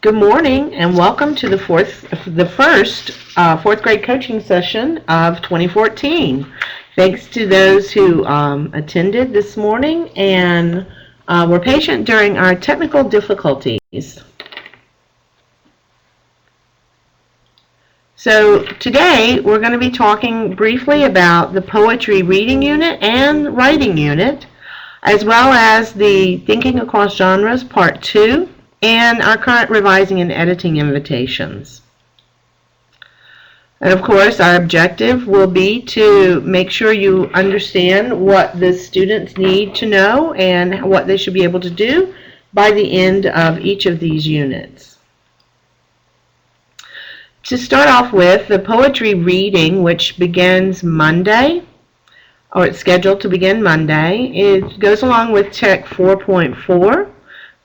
Good morning and welcome to the first fourth grade coaching session of 2014. Thanks to those who attended this morning and were patient during our technical difficulties. So today we're going to be talking briefly about the poetry reading unit and writing unit, as well as the Thinking Across Genres Part 2 and our current revising and editing invitations. And of course, our objective will be to make sure you understand what the students need to know and what they should be able to do by the end of each of these units. To start off with, the poetry reading, which begins Monday, or it's scheduled to begin Monday, it goes along with Tech 4.4,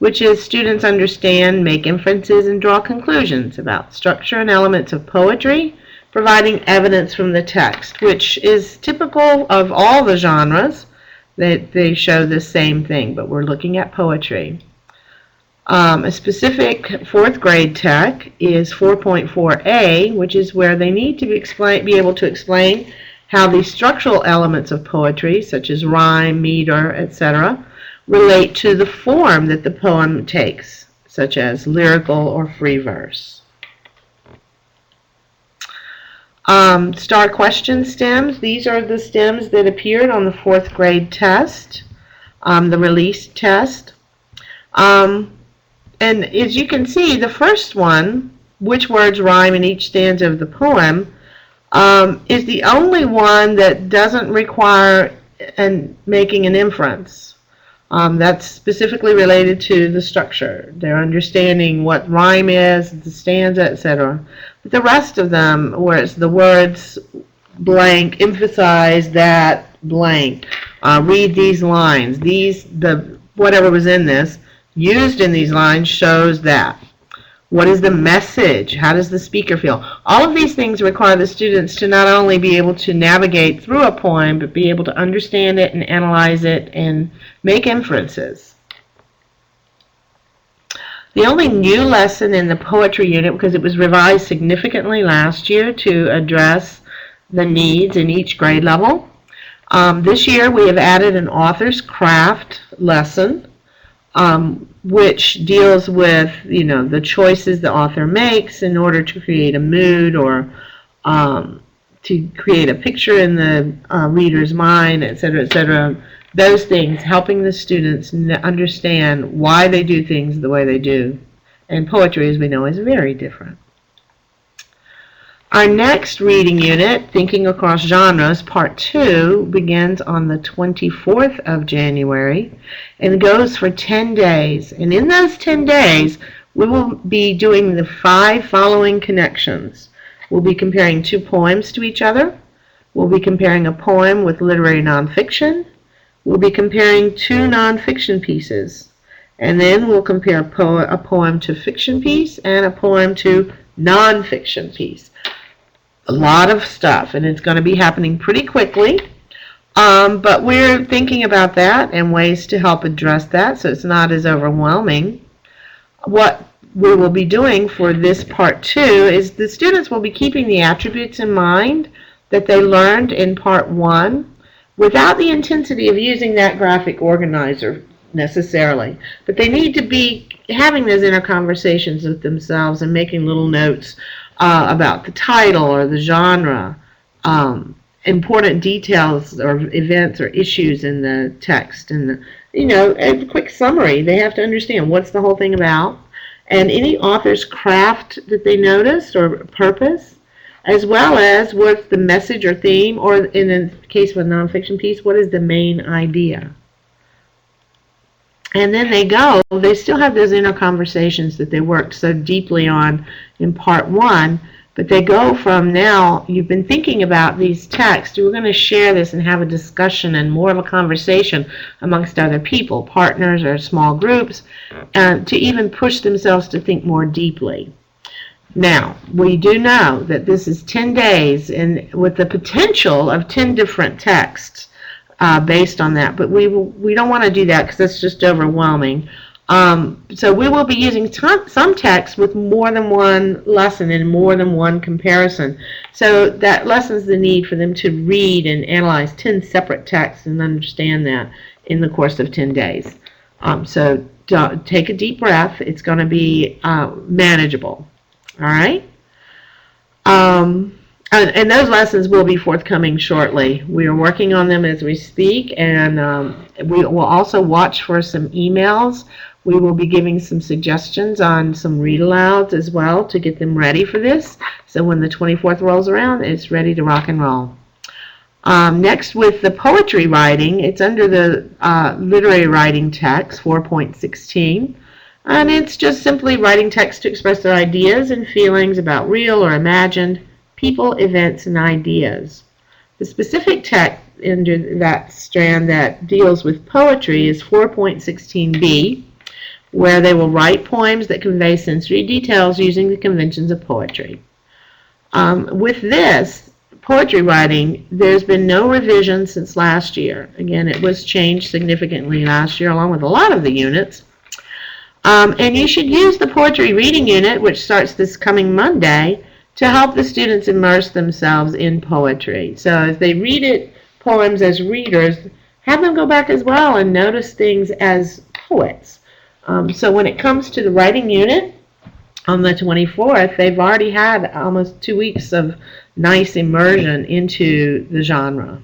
which is students understand, make inferences, and draw conclusions about structure and elements of poetry, providing evidence from the text, which is typical of all the genres, that they show the same thing, but we're looking at poetry. A specific fourth grade tech is 4.4a, which is where they need to be able to explain how the structural elements of poetry, such as rhyme, meter, etc., relate to the form that the poem takes, such as lyrical or free verse. Star question stems. These are the stems that appeared on the fourth grade test, the release test. And as you can see, the first one, which words rhyme in each stanza of the poem, is the only one that doesn't require making an inference. That's specifically related to the structure. They're understanding what rhyme is, the stanza, etc. But the rest of them, where it's the words blank, emphasize that blank, read these lines, whatever was in this, used in these lines shows that. What is the message? How does the speaker feel? All of these things require the students to not only be able to navigate through a poem, but be able to understand it and analyze it and make inferences. The only new lesson in the poetry unit, because it was revised significantly last year to address the needs in each grade level, this year we have added an author's craft lesson, which deals with, the choices the author makes in order to create a mood or to create a picture in the reader's mind, etc., etc. Those things, helping the students understand why they do things the way they do. And poetry, as we know, is very different. Our next reading unit, Thinking Across Genres, Part 2, begins on the 24th of January and goes for 10 days. And in those 10 days, we will be doing the 5 following connections. We'll be comparing 2 poems to each other. We'll be comparing a poem with literary nonfiction. We'll be comparing 2 nonfiction pieces. And then we'll compare a poem to fiction piece and a poem to nonfiction piece. A lot of stuff, and it's going to be happening pretty quickly, but we're thinking about that and ways to help address that so it's not as overwhelming. What we will be doing for this part 2 is the students will be keeping the attributes in mind that they learned in part 1 without the intensity of using that graphic organizer necessarily, but they need to be having those inner conversations with themselves and making little notes about the title or the genre, important details or events or issues in the text, and a quick summary. They have to understand what's the whole thing about, and any author's craft that they noticed or purpose, as well as what's the message or theme, or in the case of a nonfiction piece, what is the main idea. And then they still have those inner conversations that they worked so deeply on in part 1, but they go from now, you've been thinking about these texts, we're going to share this and have a discussion and more of a conversation amongst other people, partners or small groups, to even push themselves to think more deeply. Now, we do know that this is 10 days and with the potential of 10 different texts based on that, but we don't want to do that because that's just overwhelming. So we will be using some text with more than one lesson and more than one comparison. So that lessens the need for them to read and analyze 10 separate texts and understand that in the course of 10 days. So take a deep breath. It's going to be manageable. All right? And those lessons will be forthcoming shortly. We are working on them as we speak, and we will also watch for some emails. We will be giving some suggestions on some read-alouds as well to get them ready for this. So when the 24th rolls around, it's ready to rock and roll. Next, with the poetry writing, it's under the literary writing text, 4.16. And it's just simply writing text to express their ideas and feelings about real or imagined people, events, and ideas. The specific text under that strand that deals with poetry is 4.16b, where they will write poems that convey sensory details using the conventions of poetry. With this poetry writing, there's been no revision since last year. Again, it was changed significantly last year along with a lot of the units. And you should use the poetry reading unit, which starts this coming Monday, to help the students immerse themselves in poetry. So as they read poems as readers, have them go back as well and notice things as poets. So when it comes to the writing unit on the 24th, they've already had almost 2 weeks of nice immersion into the genre.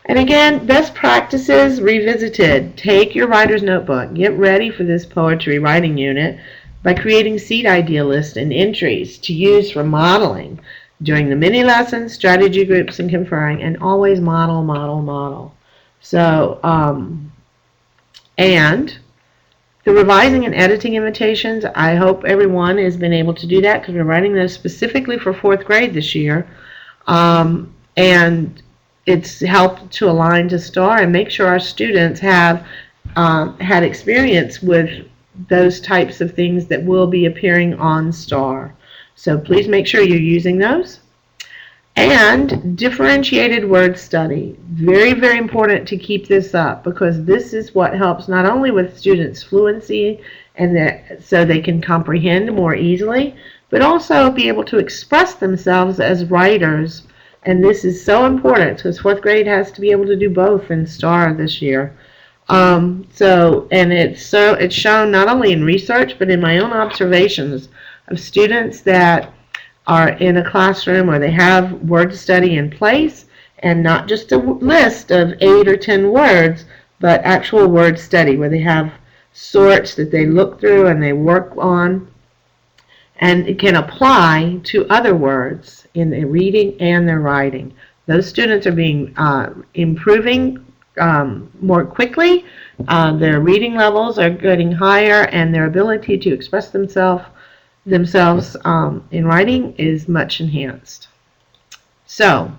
And again, best practices revisited. Take your writer's notebook. Get ready for this poetry writing unit by creating seed idea lists and entries to use for modeling during the mini lessons, strategy groups, and conferring, and always model, model, model. So, and the revising and editing invitations, I hope everyone has been able to do that because we're writing those specifically for 4th grade this year. And it's helped to align to STAR and make sure our students have had experience with those types of things that will be appearing on STAR. So please make sure you're using those. And differentiated word study. Very, very important to keep this up because this is what helps not only with students' fluency and so they can comprehend more easily, but also be able to express themselves as writers. And this is so important because 4th grade has to be able to do both in STAR this year. And it's shown not only in research but in my own observations of students that are in a classroom where they have word study in place and not just a list of 8 or 10 words, but actual word study where they have sorts that they look through and they work on and it can apply to other words in their reading and their writing. Those students are being improving more quickly. Their reading levels are getting higher and their ability to express themselves in writing is much enhanced. So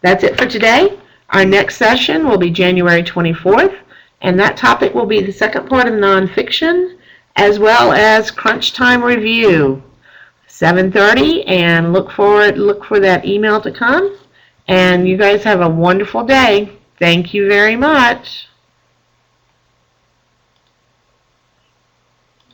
that's it for today. Our next session will be January 24th, and that topic will be the second part of nonfiction as well as crunch time review. 7:30, and look for that email to come. And you guys have a wonderful day. Thank you very much.